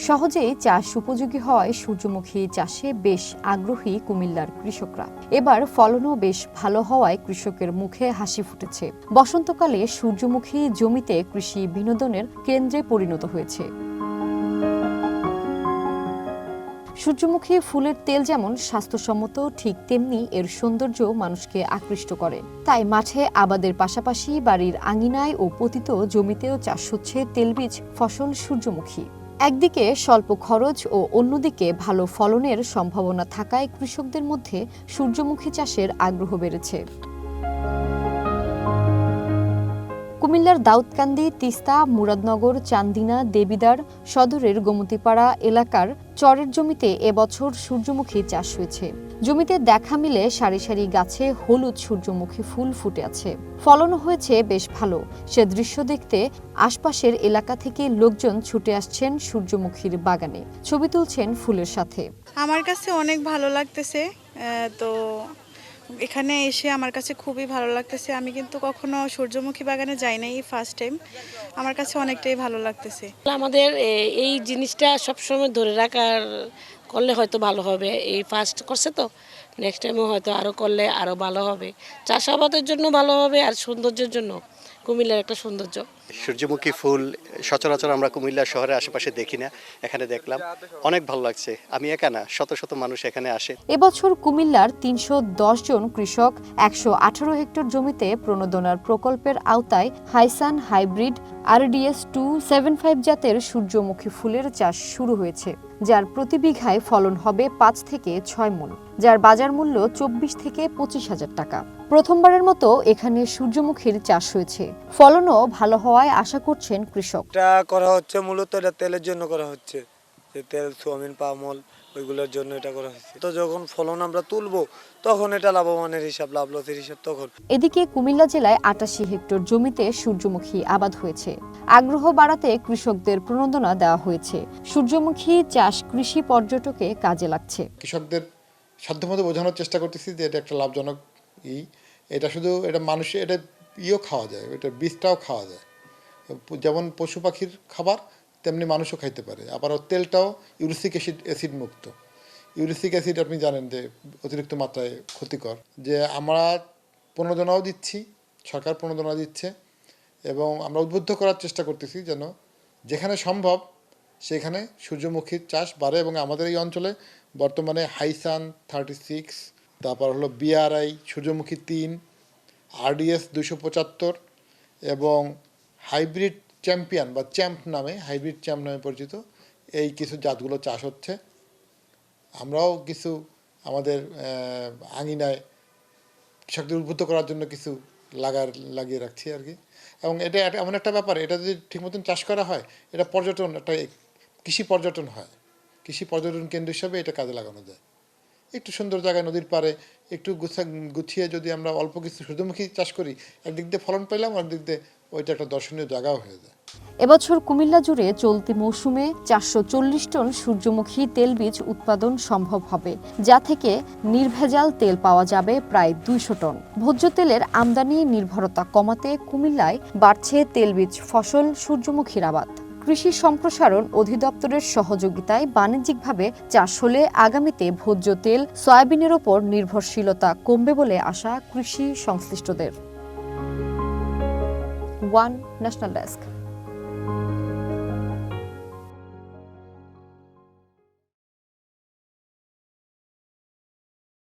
সহজেই চাষ উপযোগী হওয়ায় সূর্যমুখী চাষে বেশ আগ্রহী কুমিল্লার কৃষকরা। এবার ফলনও বেশ ভালো হওয়ায় কৃষকের মুখে হাসি ফুটেছে। বসন্তকালে সূর্যমুখী জমিতে কৃষি বিনোদনের কেন্দ্রে পরিণত হয়েছে। সূর্যমুখী ফুলের তেল যেমন স্বাস্থ্যসম্মত, ঠিক তেমনি এর সৌন্দর্য মানুষকে আকৃষ্ট করে। তাই মাঠে আবাদের পাশাপাশি বাড়ির আঙিনায় ও পতিত জমিতেও চাষ হচ্ছে তেলবীজ ফসল সূর্যমুখী। একদিকে স্বল্প খরচ ও অন্যদিকে ভালো ফলনের সম্ভাবনা থাকায় কৃষকদের মধ্যে সূর্যমুখী চাষের আগ্রহ বেড়েছে। কুমিল্লার দাউদকান্দি, তিস্তা, মুরাদনগর, চান্দিনা, দেবিদ্বার সদরের গোমতীপাড়া এলাকার চরের জমিতে এবছর সূর্যমুখী চাষ হয়েছে। জমিতে দেখা মিলে সারি সারি গাছে হলুদ সূর্যমুখী ফুল ফুটে আছে। ফলনও হয়েছে বেশ ভালো। সে দৃশ্য দেখতে আশপাশের এলাকা থেকে লোকজন ছুটে আসছেন সূর্যমুখীর বাগানে, ছবি তুলছেন ফুলের সাথে। আমার কাছে অনেক ভালো লাগতেছে। তো এখানে এসে আমার কাছে খুবই ভালো লাগতেছে। আমি কিন্তু কখনো সূর্যমুখী বাগানে যাই নাই, ফার্স্ট টাইম। আমার কাছে অনেকটাই ভালো লাগতেছে। আমাদের এই জিনিসটা সবসময় ধরে রাখার করলে হয়তো ভালো হবে। এই ফার্স্ট করছে তো, নেক্সট টাইমও হয়তো আরও করলে আরও ভালো হবে। চাষাবাদের জন্য ভালো হবে আর সৌন্দর্যের জন্য কুমিল্লার একটা সৌন্দর্য। সূর্যমুখী ফুল সচরাচর আমরা কুমিল্লা শহরের আশেপাশে দেখি না, এখানে দেখলাম, অনেক ভালো লাগছে। আমি একা না, শত শত মানুষ এখানে আসে। এবছর কুমিল্লার ৩১০ জন কৃষক ১১৮ হেক্টর জমিতে প্রণোদনার প্রকল্পের আওতায় হাইসান হাইব্রিড RDS 275 জাতের সূর্যমুখী ফুলের চাষ শুরু হয়েছে, যার প্রতি বিঘায় ফলন হবে ৫ থেকে ৬ মণ, যার বাজার মূল্য ২৪ থেকে ২৫ হাজার টাকা। প্রথমবারের মতো এখানে সূর্যমুখীর চাষ হয়েছে। ফলনও ভালো হওয়ায় আশা করছেন কৃষক। এটা করা হচ্ছে মূলত এটা তেলের জন্য করা হচ্ছে, যে তেল, সোয়াবিন, পামল ওইগুলোর জন্য এটা করা হচ্ছে। তো যখন ফলন আমরা তুলবো তখন এটা লাভবানের হিসাব, লাভ লসের হিসাব তখন। এদিকে কুমিল্লা জেলায় ৮৮ হেক্টর জমিতে সূর্যমুখী আবাদ হয়েছে। আগ্রহ বাড়াতে কৃষকদের প্রণোদনা দেওয়া হয়েছে। সূর্যমুখী চাষ কৃষি পর্যটকে কাজে লাগছে। কৃষকদের সাধ্যমতো বোঝানোর চেষ্টা করতেছি যে এটা একটা লাভজনক এটা শুধু এটা মানুষের, এটা খাওয়া যায়, এটা বীজটাও খাওয়া যায়। যেমন পশু পাখির খাবার তেমনি মানুষও খাইতে পারে। আবার তেলটাও ইউরিক অ্যাসিড মুক্ত। ইউরিক অ্যাসিড আপনি জানেন যে অতিরিক্ত মাত্রায় ক্ষতিকর। যে আমরা প্রণোদনাও দিচ্ছি, সরকার প্রণোদনা দিচ্ছে, এবং আমরা উদ্বুদ্ধ করার চেষ্টা করতেছি যেন যেখানে সম্ভব সেখানে সূর্যমুখীর চাষ বাড়ে। এবং আমাদের এই অঞ্চলে বর্তমানে হাইসান 36, তারপর হলো BRI সূর্যমুখী 3, RDS 275 এবং হাইব্রিড চ্যাম্পিয়ন বা চ্যাম্প নামে, হাইব্রিড চ্যাম্প নামে পরিচিত এই কিছু জাতগুলো চাষ হচ্ছে। আমরাও কিছু আমাদের আঙিনায় কৃষকদের উদ্বুদ্ধ করার জন্য কিছু লাগিয়ে রাখছি আর কি। এবং এটা এমন একটা ব্যাপার, এটা যদি ঠিক মতন চাষ করা হয় এটা পর্যটন, একটা কৃষি পর্যটন হয়। কৃষি পর্যটন কেন্দ্র হিসাবে এটা কাজে লাগানো যায়। একটু সুন্দর জায়গায় নদীর পাড়ে একটু গুছিয়ে যদি আমরা অল্প কিছু সূর্যমুখী চাষ করি, একদিক দিয়ে ফলন পেলাম, একদিক দিয়ে ওইটা একটা দর্শনীয় জায়গাও হয়ে যায়। এবছর কুমিল্লা জুড়ে চলতি মৌসুমে ৪৪০ টন সূর্যমুখী তেলবীজ উৎপাদন সম্ভব হবে, যা থেকে নির্ভেজাল তেল পাওয়া যাবে প্রায় ২০০ টন। ভোজ্য তেলের আমদানি নির্ভরতা কমাতে কুমিল্লায় বাড়ছে তেলবীজ ফসল সূর্যমুখীর আবাদ। কৃষি সম্প্রসারণ অধিদপ্তরের সহযোগিতায় বাণিজ্যিকভাবে চাষ হলে আগামীতে ভোজ্য তেল, সয়াবিনের ওপর নির্ভরশীলতা কমবে বলে আশা কৃষি সংশ্লিষ্টদের। One national desk.